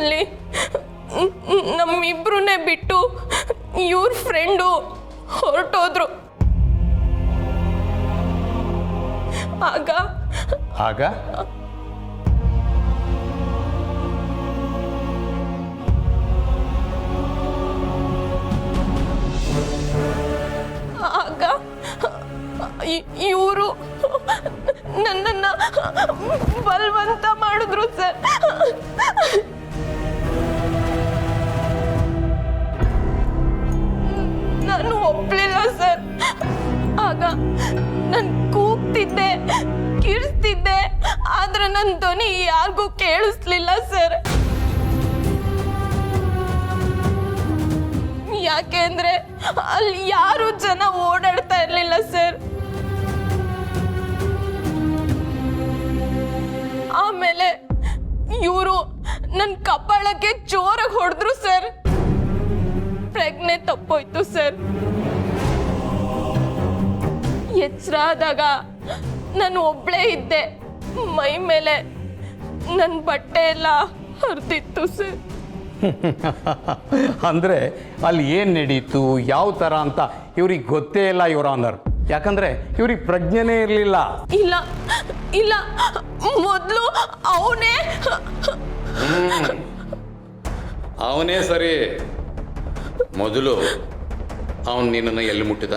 ಅಲ್ಲಿ ನಮ್ಮಿಬ್ರನ್ನೇ ಬಿಟ್ಟು ಇವ್ರ ಫ್ರೆಂಡು ಹೊರಟೋದ್ರು. ಆಗ ಆಗ ಆಗ ಇವರು ನನ್ನನ್ನ ಬಲವಂತ ಮಾಡಿದ್ರು ಸರ್. ನಾನು ಒಪ್ಲಿಲ್ಲ ಸರ್. ಆಗ ನಾನು ಕೂಗ್ತಿದ್ದೆ, ಕಿರ್ಸ್ತಿದ್ದೆ, ಆದ್ರೆ ನನ್ನ ಧ್ವನಿ ಯಾರಿಗೂ ಕೇಳಿಸ್ಲಿಲ್ಲ ಸರ್. ಯಾಕೆ ಅಂದ್ರೆ ಅಲ್ಲಿ ಯಾರು ಜನ ಓಡಾಡ್ತಾ ಇರ್ಲಿಲ್ಲ ಸರ್. ಆಮೇಲೆ ಇವರು ನನ್ನ ಕಪಾಳಕ್ಕೆ ಜೋರಾಗಿ ಹೊಡೆದ್ರು ಸರ್. ಪ್ರಜ್ಞೆ ತಪ್ಪೋಯ್ತು ಸರ್. ಎಚ್ಚರ ಆದಾಗ ನಾನು ಒಬ್ಳೇ ಇದ್ದೆ. ಮೈ ಮೇಲೆ ನನ್ನ ಬಟ್ಟೆ ಎಲ್ಲ ಹರಿದಿತ್ತು ಸರ್. ಅಂದರೆ ಅಲ್ಲಿ ಏನು ನಡೀತು, ಯಾವ ಥರ ಅಂತ ಇವ್ರಿಗೆ ಗೊತ್ತೇ ಇಲ್ಲ ಯುವರ್ ಆನರ್. ಯಾಕಂದರೆ ಇವ್ರಿಗೆ ಪ್ರಜ್ಞೆನೇ ಇರಲಿಲ್ಲ. ಇಲ್ಲ ಇಲ್ಲ, ಮೊದಲು ಅವನೇ ಸರಿ. ಮೊದಲು ಅವನು ನಿನ್ನನ್ನು ಎಲ್ಲಿ ಮುಟ್ಟಿದ?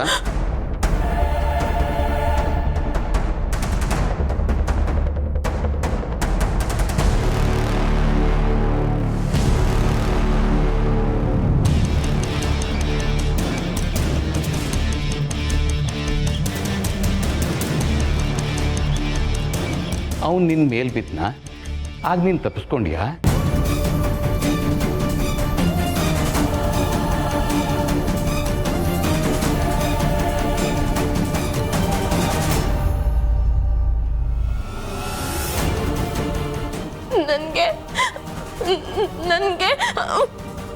ಅವನು ನಿನ್ನ ಮೇಲ್ ಬಿದ್ನ, ಆಗ ನೀನು ತಪ್ಪಿಸ್ಕೊಂಡ್ಯಾ? ನನಗೆ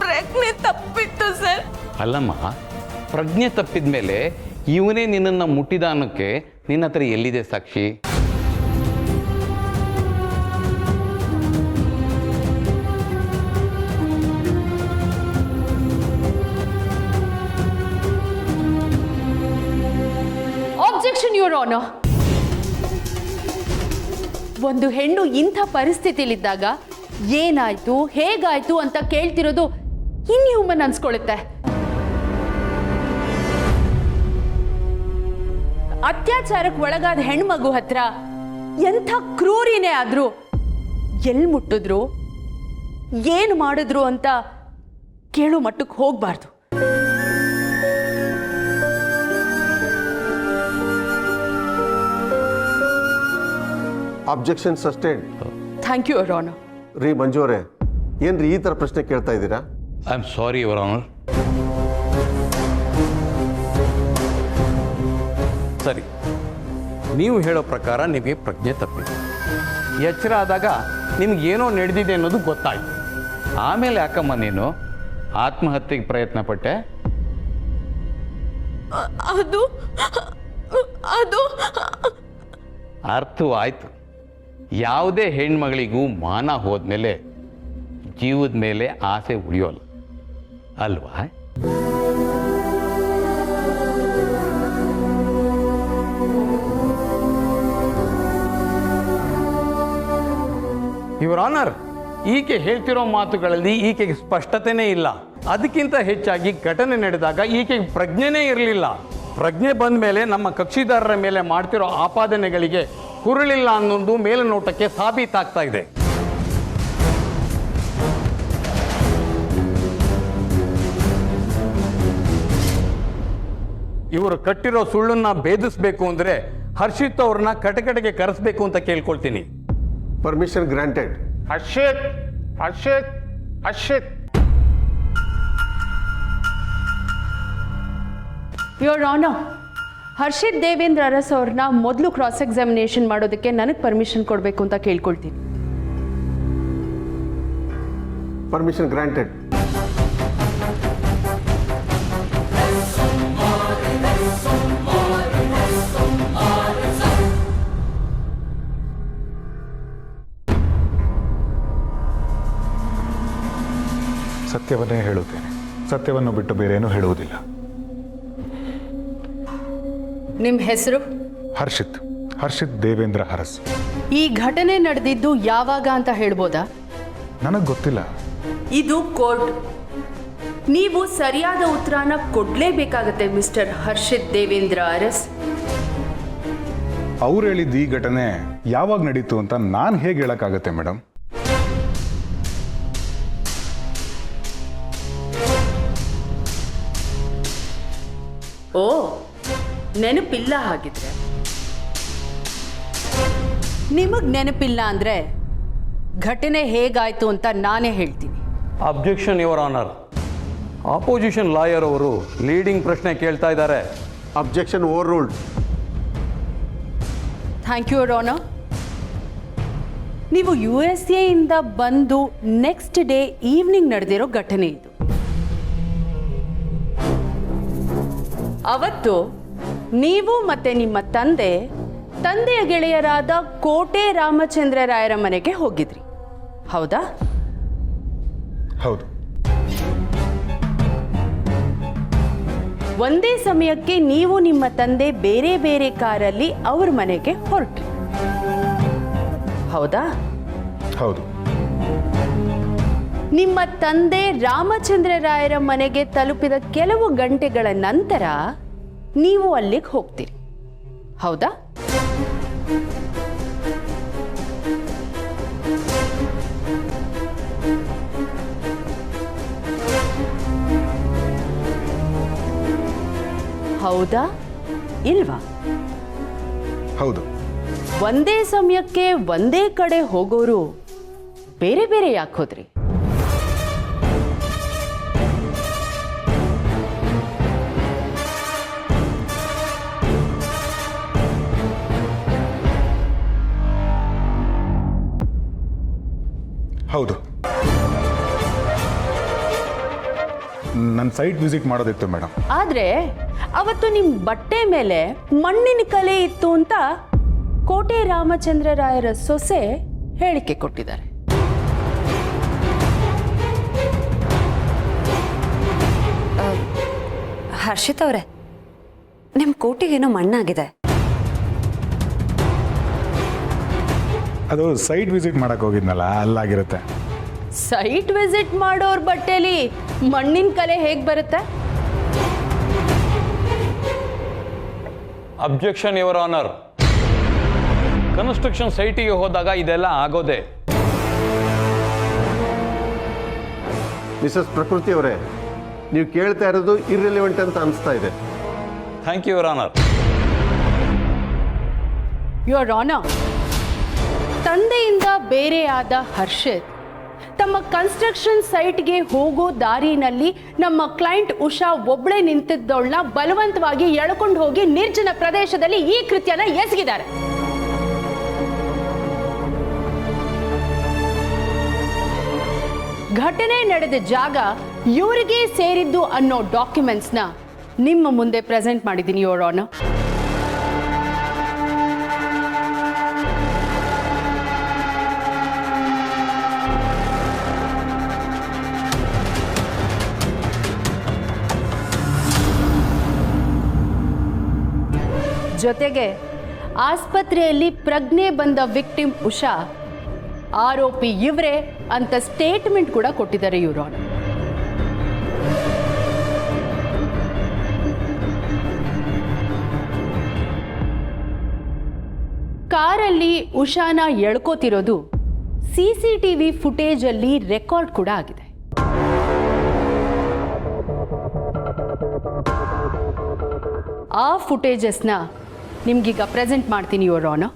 ಪ್ರಜ್ಞೆ ತಪ್ಪಿತ್ತು ಸರ್. ಅಲ್ಲಮ್ಮ, ಪ್ರಜ್ಞೆ ತಪ್ಪಿದ ಮೇಲೆ ಇವನೇ ನಿನ್ನನ್ನು ಮುಟ್ಟಿದ ಅನ್ನೋಕ್ಕೆ ನಿನ್ನ ಹತ್ರ ಎಲ್ಲಿದೆ ಸಾಕ್ಷಿ? Objection your honour. ಒಂದು ಹೆಣ್ಣು ಇಂಥ ಪರಿಸ್ಥಿತಿಲಿದ್ದಾಗ ಏನಾಯ್ತು, ಹೇಗಾಯ್ತು ಅಂತ ಕೇಳ್ತಿರೋದು ಇನ್ಹ್ಯೂಮನ್ ಅನ್ಸ್ಕೊಳ್ಳುತ್ತೆ. ಅತ್ಯಾಚಾರಕ್ಕೆ ಒಳಗಾದ ಹೆಣ್ಮಗು ಹತ್ರ ಎಂಥ ಕ್ರೂರಿನೇ ಆದ್ರೂ ಎಲ್ಲಿ ಮುಟ್ಟಿದ್ರು, ಏನು ಮಾಡಿದ್ರು ಅಂತ ಕೇಳೋ ಮಟ್ಟಕ್ಕೆ ಹೋಗ್ಬಾರ್ದು. Objection sustained. Thank you your honour. ರೀ ಮಂಜು ಅವರೇ, ಏನ್ರಿ ಈ ಥರ ಪ್ರಶ್ನೆ ಕೇಳ್ತಾ ಇದ್ದೀರಾ? I am sorry your honour. ಸರಿ, ನೀವು ಹೇಳೋ ಪ್ರಕಾರ ನಿಮಗೆ ಪ್ರಜ್ಞೆ ತಪ್ಪಿದೆ. ಎಚ್ಚರ ಆದಾಗ ನಿಮಗೇನೋ ನಡೆದಿದೆ ಅನ್ನೋದು ಗೊತ್ತಾಯ್ತು. ಆಮೇಲೆ ಯಾಕಮ್ಮ ನೀನು ಆತ್ಮಹತ್ಯೆಗೆ ಪ್ರಯತ್ನ ಪಟ್ಟೆ? ಅದು ಅದು ಅರ್ಥವಾಯ್ತು. ಯಾವುದೇ ಹೆಣ್ಮಗಳಿಗೂ ಮಾನ ಹೋದ್ಮೇಲೆ ಜೀವದ ಮೇಲೆ ಆಸೆ ಉಳಿಯೋಲ್ಲ ಅಲ್ವಾ? ಯುವರ್ ಆನರ್, ಈಕೆ ಹೇಳ್ತಿರೋ ಮಾತುಗಳಲ್ಲಿ ಈಕೆಗೆ ಸ್ಪಷ್ಟತೆನೇ ಇಲ್ಲ. ಅದಕ್ಕಿಂತ ಹೆಚ್ಚಾಗಿ ಘಟನೆ ನಡೆದಾಗ ಈಕೆಗೆ ಪ್ರಜ್ಞೆನೇ ಇರಲಿಲ್ಲ. ಪ್ರಜ್ಞೆ ಬಂದ ಮೇಲೆ ನಮ್ಮ ಕಕ್ಷಿದಾರರ ಮೇಲೆ ಮಾಡ್ತಿರೋ ಆಪಾದನೆಗಳಿಗೆ ಹುರುಳಿಲ್ಲ ಅನ್ನೊಂದು ಮೇಲುನೋಟಕ್ಕೆ ಸಾಬೀತಾಗ್ತಾ ಇದೆ. ಇವರು ಕಟ್ಟಿರೋ ಸುಳ್ಳನ್ನ ಭೇದಿಸಬೇಕು ಅಂದ್ರೆ ಹರ್ಷಿತ್ ಅವ್ರನ್ನ ಕಟಕಟೆಗೆ ಕರೆಸಬೇಕು ಅಂತ ಕೇಳ್ಕೊಳ್ತೀನಿ. Permission granted. Harshith Harshith Harshith. Your honour, Harshith Devendra Aras ಅವ್ರನ್ನ ಮೊದಲು ಕ್ರಾಸ್ ಎಕ್ಸಾಮಿನೇಷನ್ ಮಾಡೋದಕ್ಕೆ ನನಗೆ ಪರ್ಮಿಷನ್ ಕೊಡಬೇಕು ಅಂತ ಕೇಳ್ಕೊಳ್ತೀನಿ. Permission granted. ಸತ್ಯವನ್ನೇ ಹೇಳುತ್ತೇನೆ. ಸತ್ಯವನ್ನು ಬಿಟ್ಟು ಬೇರೇನೂ ಹೇಳುವುದಿಲ್ಲ. ನಿಮ್ಮ ಹೆಸರು? ಹರ್ಷಿತ್ ದೇವೇಂದ್ರ ಅರಸ್. ಈ ಘಟನೆ ನಡೆದಿದ್ದು ಯಾವಾಗ ಅಂತ ಹೇಳ್ಬೋದಾ? ನನಗೆ ಗೊತ್ತಿಲ್ಲ. ಇದು ಕೋರ್ಟ್. ನೀವು ಸರಿಯಾದ ಉತ್ತರನ ಕೊಡ್ಲೇಬೇಕಾಗತ್ತೆ ಮಿಸ್ಟರ್ ಹರ್ಷಿತ್ ದೇವೇಂದ್ರ ಅರಸ್. ಅವ್ರು ಹೇಳಿದ್ದು ಈ ಘಟನೆ ಯಾವಾಗ ನಡೀತು ಅಂತ ನಾನು ಹೇಗೆ ಹೇಳಕ್ಕಾಗತ್ತೆ ಮೇಡಮ್? ಓ, ನೆನಪಿಲ್ಲ ಹಾಗಿದ್ರೆ. ನಿಮಗ್ ನೆನಪಿಲ್ಲ ಅಂದ್ರೆ ಘಟನೆ ಹೇಗಾಯ್ತು ಅಂತ ನಾನೇ ಹೇಳ್ತೀನಿ. Objection your honour. Opposition lawyer ಅವರು ಲೀಡಿಂಗ್ ಪ್ರಶ್ನೆ ಕೇಳ್ತಾ ಇದ್ದಾರೆ. Objection overruled. Thank you your honour. ನೀವು USA ಇಂದ ಬಂದು ನೆಕ್ಸ್ಟ್ ಡೇ ಈವ್ನಿಂಗ್ ನಡೆದಿರೋ ಘಟನೆ ಇದು. ಅವತ್ತು ನೀವು ಮತ್ತೆ ನಿಮ್ಮ ತಂದೆಯ ಗೆಳೆಯರಾದ ಕೋಟೆ ರಾಮಚಂದ್ರ ರಾಯರ ಮನೆಗೆ ಹೋಗಿದ್ರಿ, ಹೌದಾ? ಹೌದು. ಒಂದೇ ಸಮಯಕ್ಕೆ ನೀವು ನಿಮ್ಮ ತಂದೆ ಬೇರೆ ಬೇರೆ ಕಾರಲ್ಲಿ ಅವ್ರ ಮನೆಗೆ ಹೊರಟ್ರಿ, ಹೌದಾ? ಹೌದು. ನಿಮ್ಮ ತಂದೆ ರಾಮಚಂದ್ರ ರಾಯರ ಮನೆಗೆ ತಲುಪಿದ ಕೆಲವು ಗಂಟೆಗಳ ನಂತರ ನೀವು ಅಲ್ಲಿಗೆ ಹೋಗ್ತೀರಿ, ಹೌದಾ? ಹೌದಾ ಇಲ್ವಾ? ಹೌದು. ಒಂದೇ ಸಮಯಕ್ಕೆ ಒಂದೇ ಕಡೆ ಹೋಗೋರು ಬೇರೆ ಬೇರೆ ಯಾಕೆ ಹೋದ್ರಿ? ಹೌದು. ನನ್ನ ಸೈಟ್ ವಿಸಿಟ್ ಮಾಡೋದಿತ್ತು ಮೇಡಮ್. ಆದ್ರೆ ಅವತ್ತು ನಿಮ್ಮ ಬಟ್ಟೆ ಮೇಲೆ ಮಣ್ಣಿನ ಕಲೆ ಇತ್ತು ಅಂತ ಕೋಟೆ ರಾಮಚಂದ್ರ ರಾಯರ ಸೊಸೆ ಹೇಳಿಕೆ ಕೊಟ್ಟಿದ್ದಾರೆ. ಹರ್ಷಿತ್ ಅವರೇ, ನಿಮ್ಮ ಕೋಟಿಗೇನೋ ಮಣ್ಣಾಗಿದೆ. ಅದು ಸೈಟ್ ವಿಸಿಟ್ ಮಾಡಕ್ಕೆ ಹೋಗಿದ್ನಲ್ಲ, ಅಲ್ಲಾಗಿರುತ್ತೆ. ಸೈಟ್ ವಿಸಿಟ್ ಮಾಡೋರ್ ಬಟ್ಟೆಲಿ ಮಣ್ಣಿನ ಕಲೆ ಹೇಗೆ ಬರುತ್ತೆ? Objection your honour. ಕನ್ಸ್ಟ್ರಕ್ಷನ್ ಸೈಟಿಗೆ ಹೋದಾಗ ಇದೆಲ್ಲ ಆಗೋದೆ. ಮಿಸಸ್ ಪ್ರಕೃತಿ ಅವರೇ, ನೀವು ಕೇಳ್ತಾ ಇರೋದು ಇರ್ರೆಲಿವೆಂಟ್ ಅಂತ ಅನಿಸ್ತಾ ಇದೆ. Thank you your honour. Your honour, ತಂದೆಯಿಂದ ಬೇರೆಯಾದ ಹರ್ಷಿತ್ ತಮ್ಮ ಕನ್ಸ್ಟ್ರಕ್ಷನ್ ಸೈಟ್ಗೆ ಹೋಗೋ ದಾರಿನಲ್ಲಿ ನಮ್ಮ ಕ್ಲೈಂಟ್ ಉಷಾ ಒಬ್ಬಳೇ ನಿಂತಿದ್ದವಳನ್ನ ಬಲವಂತವಾಗಿ ಎಳ್ಕೊಂಡು ಹೋಗಿ ನಿರ್ಜನ ಪ್ರದೇಶದಲ್ಲಿ ಈ ಕೃತ್ಯನ ಎಸಗಿದ್ದಾರೆ. ಘಟನೆ ನಡೆದ ಜಾಗ ಇವರಿಗೆ ಸೇರಿದ್ದು ಅನ್ನೋ ಡಾಕ್ಯುಮೆಂಟ್ಸ್ನ ನಿಮ್ಮ ಮುಂದೆ ಪ್ರೆಸೆಂಟ್ ಮಾಡಿದ್ದೀನಿ ಯುವರ್ ಆನರ್. ಜೊತೆಗೆ ಆಸ್ಪತ್ರೆಯಲ್ಲಿ ಪ್ರಜ್ಞೆ ಬಂದ ವಿಕ್ಟಿಮ್ ಉಷಾ ಆರೋಪಿ ಇವರೇ ಅಂತ ಸ್ಟೇಟ್ಮೆಂಟ್ ಕೂಡ ಕೊಟ್ಟಿದ್ದಾರೆ ಯುವರ್ ಆನರ್. ಕಾರಲ್ಲಿ ಉಷಾನ ಎಳ್ಕೋತಿರೋದು CCTV ಫುಟೇಜ್ ಅಲ್ಲಿ ರೆಕಾರ್ಡ್ ಕೂಡ ಆಗಿದೆ. ಆ ಫುಟೇಜಸ್ನ ನಿಮ್ಗೀಗ ಪ್ರೆಸೆಂಟ್ ಮಾಡ್ತೀನಿ ಯುವರ್ ಆನರ್.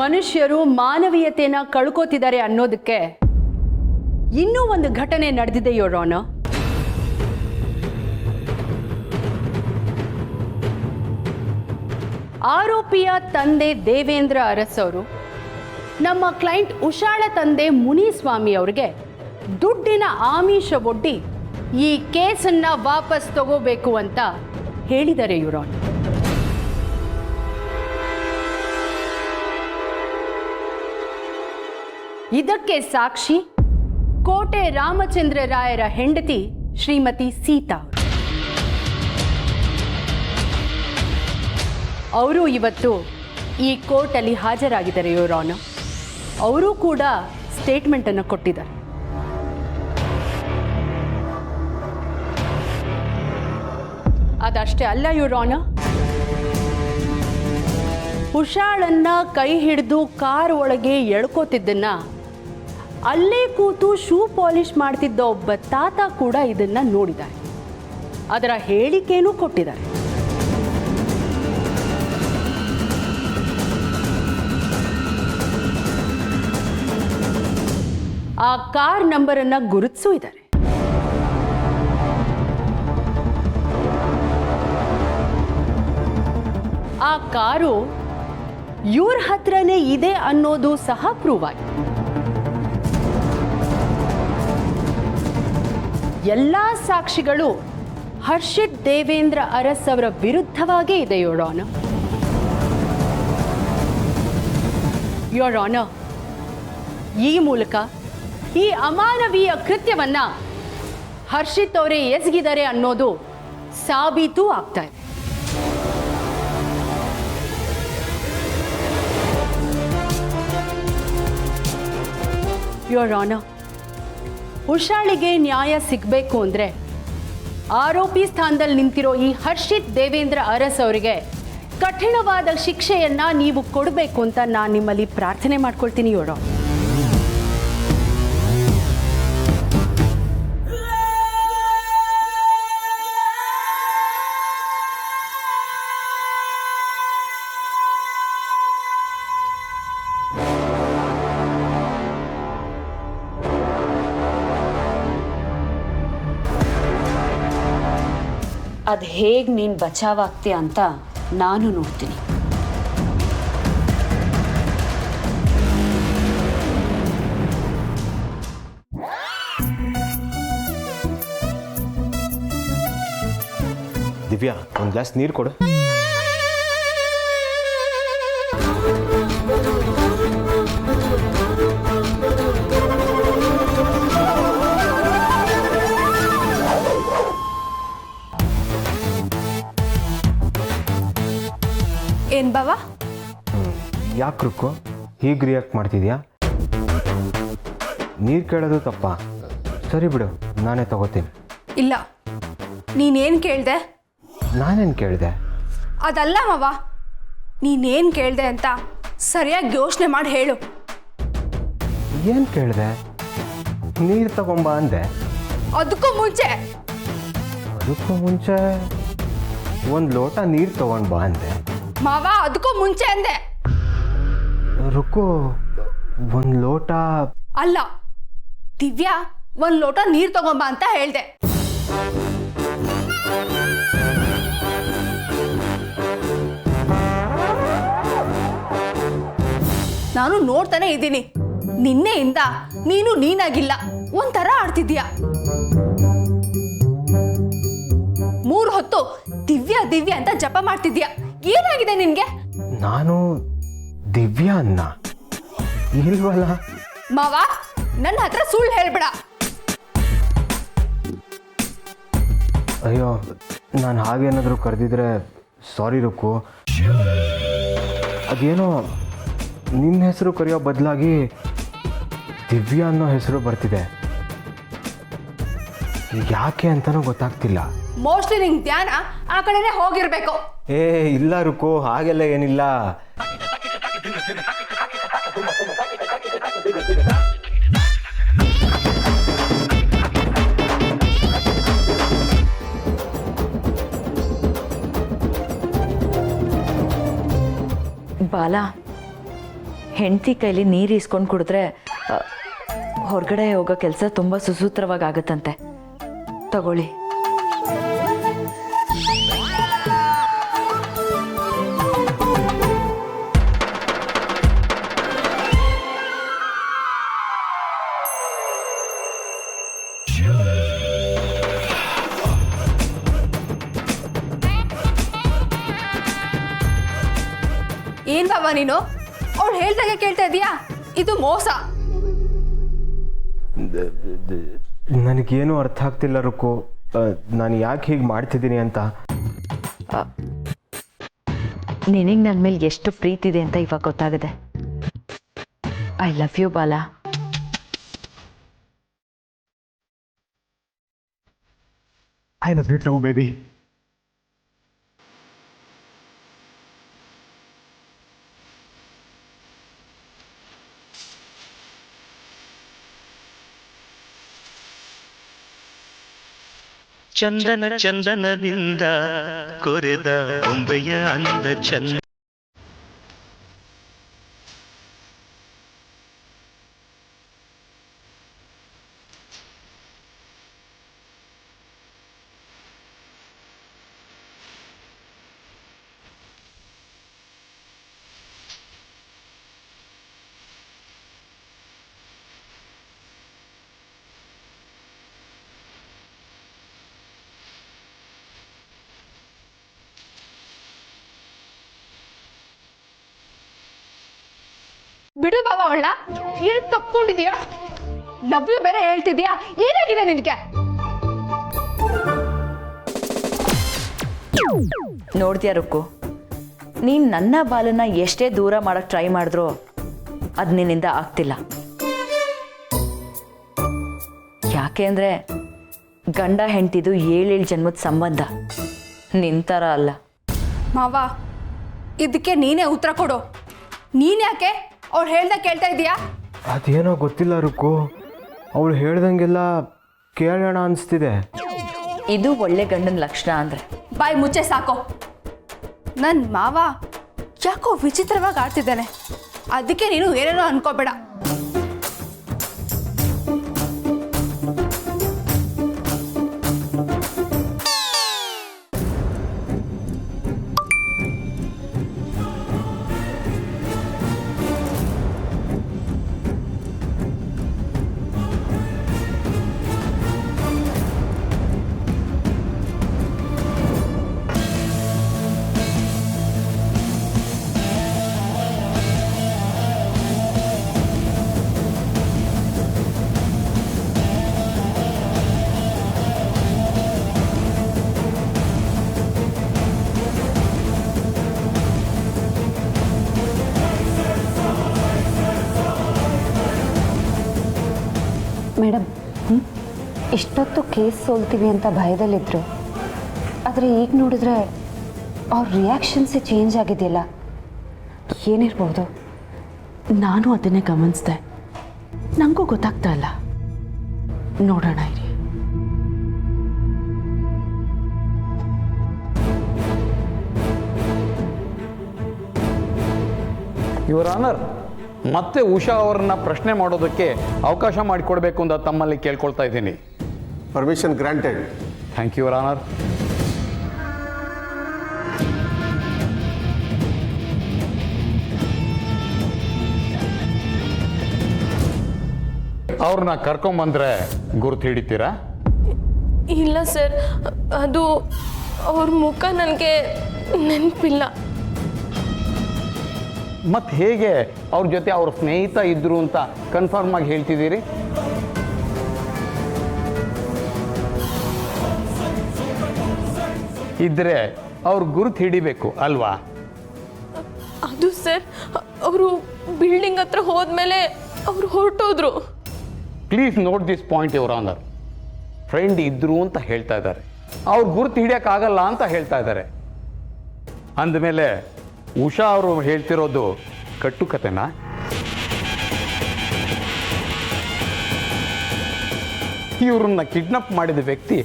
ಮನುಷ್ಯರು ಮಾನವೀಯತೆನ ಕಳ್ಕೋತಿದ್ದಾರೆ ಅನ್ನೋದಕ್ಕೆ ಇನ್ನೂ ಒಂದು ಘಟನೆ ನಡೆದಿದೆ ಯುವರ್ ಆನರ್. ಆರೋಪಿಯ ತಂದೆ ದೇವೇಂದ್ರ ಅರಸ್ ಅವರು ನಮ್ಮ ಕ್ಲೈಂಟ್ ಉಷಾಳ ತಂದೆ ಮುನಿಸ್ವಾಮಿ ಅವರಿಗೆ ದುಡ್ಡಿನ ಆಮಿಷ ಒಡ್ಡಿ ಈ ಕೇಸನ್ನ ವಾಪಸ್ ತಗೋಬೇಕು ಅಂತ ಹೇಳಿದ್ದಾರೆ ಯುರಾನ್. ಇದಕ್ಕೆ ಸಾಕ್ಷಿ ಕೋಟೆ ರಾಮಚಂದ್ರ ರಾಯರ ಹೆಂಡತಿ ಶ್ರೀಮತಿ ಸೀತಾ. ಅವರು ಇವತ್ತು ಈ ಕೋರ್ಟಲ್ಲಿ ಹಾಜರಾಗಿದ್ದಾರೆ ಯುರಾನ್. ಅವರು ಕೂಡ ಸ್ಟೇಟ್ಮೆಂಟ್ ಅನ್ನು ಕೊಟ್ಟಿದ್ದಾರೆ. ಅದಷ್ಟೇ ಅಲ್ಲ ಯುರಾನ್, ಉಷಾಳನ್ನ ಕೈ ಹಿಡಿದು ಕಾರ್ ಒಳಗೆ ಎಳ್ಕೋತಿದ್ದನ್ನ ಅಲ್ಲೇ ಕೂತು ಶೂ ಪಾಲಿಶ್ ಮಾಡ್ತಿದ್ದ ಒಬ್ಬ ತಾತ ಕೂಡ ಇದನ್ನ ನೋಡಿದ್ದಾರೆ. ಅದರ ಹೇಳಿಕೆನೂ ಕೊಟ್ಟಿದ್ದಾರೆ. ಆ ಕಾರ್ ನಂಬರನ್ನ ಗುರುತಿಸೂ ಇದ್ದಾರೆ. ಆ ಕಾರು ಇವ್ರ ಹತ್ರನೇ ಇದೆ ಅನ್ನೋದು ಸಹ ಪ್ರೂವ್ ಆಗಿದೆ. ಎಲ್ಲ ಸಾಕ್ಷಿಗಳು ಹರ್ಷಿತ್ ದೇವೇಂದ್ರ ಅರಸ್ ಅವರ ವಿರುದ್ಧವಾಗೇ ಇದೆ ಯೋರ್ ಆನರ್. ಯೋರ್ ಆನರ್, ಈ ಮೂಲಕ ಈ ಅಮಾನವೀಯ ಕೃತ್ಯವನ್ನ ಹರ್ಷಿತ್ ಅವರೇ ಎಸಗಿದ್ದಾರೆ ಅನ್ನೋದು ಸಾಬೀತು ಆಗ್ತಾ ಇದೆ. ಯೋರ್ ಆನರ್, ಉಷಾಳಿಗೆ ನ್ಯಾಯ ಸಿಗಬೇಕು ಅಂದರೆ ಆರೋಪಿ ಸ್ಥಾನದಲ್ಲಿ ನಿಂತಿರೋ ಈ ಹರ್ಷಿತ್ ದೇವೇಂದ್ರ ಅರಸ್ ಅವರಿಗೆ ಕಠಿಣವಾದ ಶಿಕ್ಷೆಯನ್ನ ನೀವು ಕೊಡಬೇಕು ಅಂತ ನಾನು ನಿಮ್ಮಲ್ಲಿ ಪ್ರಾರ್ಥನೆ ಮಾಡ್ಕೊಳ್ತೀನಿ ಯೋರ್ ಆನರ್. ಅದು ಹೇಗೆ ನೀನು ಬಚಾವಾಗ್ತೀಯ ಅಂತ ನಾನು ನೋಡ್ತೀನಿ. ದಿವ್ಯಾ, ಒಂದು ಗ್ಲಾಸ್ ನೀರು ಕೊಡು. ಏನ್ ಬಾವ? ಯಾಕೆ ರುಕ್ಕು ಹೀಗೆ ರಿಯಾಕ್ಟ್ ಮಾಡ್ತಿದ್ಯಾ? ನೀರು ಕೇಳೋದು ತಪ್ಪ. ಸರಿ ಬಿಡು, ನಾನೇ ತಗೋತೀನಿ. ಇಲ್ಲ, ನೀನೇನ್ ಕೇಳ್ದೆ? ನಾನೇನು ಕೇಳಿದೆ? ಅದಲ್ಲ ಮಾವ, ನೀನೇನ್ ಕೇಳ್ದೆ ಅಂತ ಸರಿಯಾಗಿ ಯೋಚನೆ ಮಾಡಿ ಹೇಳು. ಏನು ಕೇಳಿದೆ? ನೀರು ತಗೊಂಬ ಅಂದೆ. ಅದಕ್ಕೂ ಮುಂಚೆ ಒಂದು ಲೋಟ ನೀರು ತಗೊಂಡು ಬಾ ಅಂದೆ. ಮಾವ, ಅದಕ್ಕೂ ಮುಂಚೆ ಅಂದೆ. ರುಕ್ಕು, ಒಂದು ಲೋಟ ಅಲ್ಲ, ದಿವ್ಯಾ ಒಂದ್ ಲೋಟ ನೀರ್ ತಗೊಂಬ ಅಂತ ಹೇಳ್ದೆ. ನಾನು ನೋಡ್ತಾನೆ ಇದ್ದೀನಿ, ನಿನ್ನೆಯಿಂದ ನೀನು ನೀನಾಗಿಲ್ಲ, ಒಂಥರ ಆಡ್ತಿದ್ಯಾ. 3 ಹೊತ್ತು ದಿವ್ಯಾ ದಿವ್ಯಾ ಅಂತ ಜಪ ಮಾಡ್ತಿದ್ಯಾ. ಏನಾಗಿದೆ ನಿನ್ಗೆ? ನಾನು ದಿವ್ಯಾ ಅನ್ನ ಇಲ್ವಲ್ಲ. ಮಾವ, ನನ್ನ ಹತ್ರ ಸುಳ್ಳು ಹೇಳ್ಬೇಡ. ಅಯ್ಯೋ, ನಾನು ಹಾಗೇನಾದರೂ ಕರೆದಿದ್ರೆ ಸಾರಿ ರುಕ್ಕು. ಅದೇನೋ ನಿನ್ನ ಹೆಸರು ಕರೆಯೋ ಬದಲಾಗಿ ದಿವ್ಯಾ ಅನ್ನೋ ಹೆಸರು ಬರ್ತಿದೆ. ಯಾಕೆ ಅಂತಲೂ ಗೊತ್ತಾಗ್ತಿಲ್ಲ. ಮೋಸ್ಟ್ಲಿ ನಿಂಗೆ ಧ್ಯಾನ ಆ ಕಡೆನೇ ಹೋಗಿರ್ಬೇಕು. ಏ ಇಲ್ಲ ರುಕ್ಕು, ಹಾಗೆಲ್ಲ ಏನಿಲ್ಲ. ಬಾಲ, ಹೆಂಡತಿ ಕೈಲಿ ನೀರು ಇಸ್ಕೊಂಡು ಕುಡಿದ್ರೆ ಹೊರಗಡೆ ಹೋಗೋ ಕೆಲಸ ತುಂಬ ಸುಸೂತ್ರವಾಗಿ ಆಗುತ್ತಂತೆ. ತಗೊಳ್ಳಿ. ಏನ್ ಬಾಬಾ ನೀನು ಅವ್ಳು ಹೇಳ್ದಾಗೆ ಕೇಳ್ತಾ ಇದೀಯಾ? ಇದು ಮೋಸ. ನನಗೇನು ಅರ್ಥ ಆಗ್ತಿಲ್ಲ ರುಕ್ಕು. ನಾನು ಯಾಕೆ ಹೀಗೆ ಮಾಡ್ತಿದ್ದೀನಿ ಅಂತ. ನಿನಗೆ ನನ್ನ ಮೇಲೆ ಎಷ್ಟು ಪ್ರೀತಿ ಇದೆ ಅಂತ ಇವಾಗ ಗೊತ್ತಾಗಿದೆ. I love you Bala. I love you too baby. ಚಂದನದಿಂದ ಕೊರೆದ ಬೊಂಬೆಯ ಅಂದ ಚಂದ. ಬಿಡು ಬಾಬಾ ಅವಳ. ಏನ್ ತಪ್ಕೊಂಡಿದ್ಯಾ? ಲವ್ ಯು ಬೇರೆ ಹೇಳ್ತಿದ್ಯಾ? ಏನಾಗಿದೆ ನಿನಗೆ? ನೋಡ್ತೀಯ ರುಕ್ಕು, ನೀನು ನನ್ನ ಬಾಲನ್ನ ಎಷ್ಟೇ ದೂರ ಮಾಡೋಕ್ಕೆ ಟ್ರೈ ಮಾಡಿದ್ರೂ ಅದು ನಿನ್ನಿಂದ ಆಗ್ತಿಲ್ಲ. ಯಾಕೆ ಅಂದರೆ ಗಂಡ ಹೆಂಡ್ತಿದು 7 ಜನ್ಮದ ಸಂಬಂಧ, ನಿಂತರ ಅಲ್ಲ. ಮಾವ, ಇದಕ್ಕೆ ನೀನೇ ಉತ್ತರ ಕೊಡು. ನೀನ್ ಯಾಕೆ ಅವ್ಳು ಹೇಳ್ದ ಕೇಳ್ತಾ ಇದೀಯಾ? ಅದೇನೋ ಗೊತ್ತಿಲ್ಲ ರುಕ್ಕು, ಅವಳು ಹೇಳ್ದಂಗೆಲ್ಲ ಕೇಳೋಣ ಅನಿಸ್ತಿದೆ. ಇದು ಒಳ್ಳೆ ಗಂಡನ ಲಕ್ಷಣ ಅಂದರೆ. ಬಾಯ್ ಮುಚ್ಚೆ ಸಾಕು. ನನ್ನ ಮಾವ ಯಾಕೋ ವಿಚಿತ್ರವಾಗಿ ಆಡ್ತಿದ್ದಾನೆ. ಅದಕ್ಕೆ ನೀನು ಏನೇನೋ ಅನ್ಕೋಬೇಡ. ಮೇಡಮ್, ಇಷ್ಟೊತ್ತು ಕೇಸ್ ಸೋಲ್ತೀವಿ ಅಂತ ಭಯದಲ್ಲಿದ್ದರು. ಆದರೆ ಈಗ ನೋಡಿದ್ರೆ ಅವ್ರ ರಿಯಾಕ್ಷನ್ಸೇ ಚೇಂಜ್ ಆಗಿದೆಯಲ್ಲ, ಏನಿರ್ಬೋದು? ನಾನು ಅದನ್ನೇ ಗಮನಿಸಿದೆ. ನನಗೂ ಗೊತ್ತಾಗ್ತಾ ಇಲ್ಲ. ನೋಡೋಣ ಇರಿ. ಯುವರ್ ಆನರ್, ಮತ್ತೆ ಉಷಾ ಅವರನ್ನ ಪ್ರಶ್ನೆ ಮಾಡೋದಕ್ಕೆ ಅವಕಾಶ ಮಾಡಿಕೊಡ್ಬೇಕು ಅಂತ ತಮ್ಮಲ್ಲಿ ಕೇಳ್ಕೊಳ್ತಾ ಇದ್ದೀನಿ. Permission granted. Thank you your honour. ಅವ್ರನ್ನ ಕರ್ಕೊಂಬಂದ್ರೆ ಗುರ್ತು ಹಿಡಿತೀರಾ? ಇಲ್ಲ ಸರ್, ಅದು ಅವ್ರ ಮುಖ ನನಗೆ ನೆನಪಿಲ್ಲ. ಮತ್ತೆ ಹೇಗೆ ಅವ್ರ ಜೊತೆ ಅವ್ರ ಸ್ನೇಹಿತ ಇದ್ರು ಅಂತ ಕನ್ಫರ್ಮ್ ಆಗಿ ಹೇಳ್ತಿದ್ದೀರಿ? ಇದ್ರೆ ಅವ್ರ ಗುರುತು ಹಿಡಿಬೇಕು ಅಲ್ವಾ? ಅದು ಸರ್, ಅವರು ಬಿಲ್ಡಿಂಗ್ ಹತ್ರ ಹೋದ್ಮೇಲೆ ಅವ್ರು ಹೊರಟೋದ್ರು. Please note this point your honour. Friend ಇದ್ರು ಅಂತ ಹೇಳ್ತಾ ಇದ್ದಾರೆ, ಅವ್ರ ಗುರುತು ಹಿಡಿಯೋಕ್ಕಾಗಲ್ಲ ಅಂತ ಹೇಳ್ತಾ ಇದ್ದಾರೆ. ಅಂದಮೇಲೆ ಉಷಾ ಅವರು ಹೇಳ್ತಿರೋದು ಕಟ್ಟುಕತೆನಾ? ಇವ್ರನ್ನ ಕಿಡ್ನಾಪ್ ಮಾಡಿದ ವ್ಯಕ್ತಿ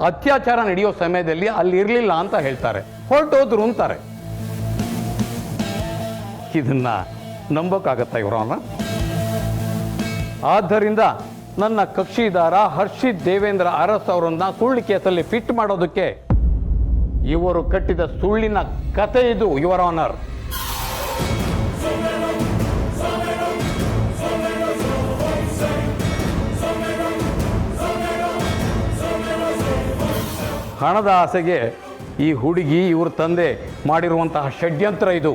ಅತ್ಯಾಚಾರ ನಡೆಯೋ ಸಮಯದಲ್ಲಿ ಅಲ್ಲಿ ಇರಲಿಲ್ಲ ಅಂತ ಹೇಳ್ತಾರೆ, ಹೊರಟೋದ್ರು ಅಂತಾರೆ. ಇದನ್ನ ನಂಬೋಕ್ಕಾಗತ್ತಾ ಇವರನ್ನ? ಆದ್ದರಿಂದ ನನ್ನ ಕಕ್ಷಿದಾರ ಹರ್ಷಿತ್ ದೇವೇಂದ್ರ ಅರಸ್ ಅವರನ್ನ ಸುಳ್ಳು ಕೇಸಲ್ಲಿ ಫಿಟ್ ಮಾಡೋದಕ್ಕೆ ಇವರು ಕಟ್ಟಿದ ಸುಳ್ಳಿನ ಕತೆ ಇದು ಯುವರ್ ಆನರ್. ಹಣದ ಆಸೆಗೆ ಈ ಹುಡುಗಿ ಇವ್ರ ತಂದೆ ಮಾಡಿರುವಂತಹ ಷಡ್ಯಂತ್ರ ಇದು.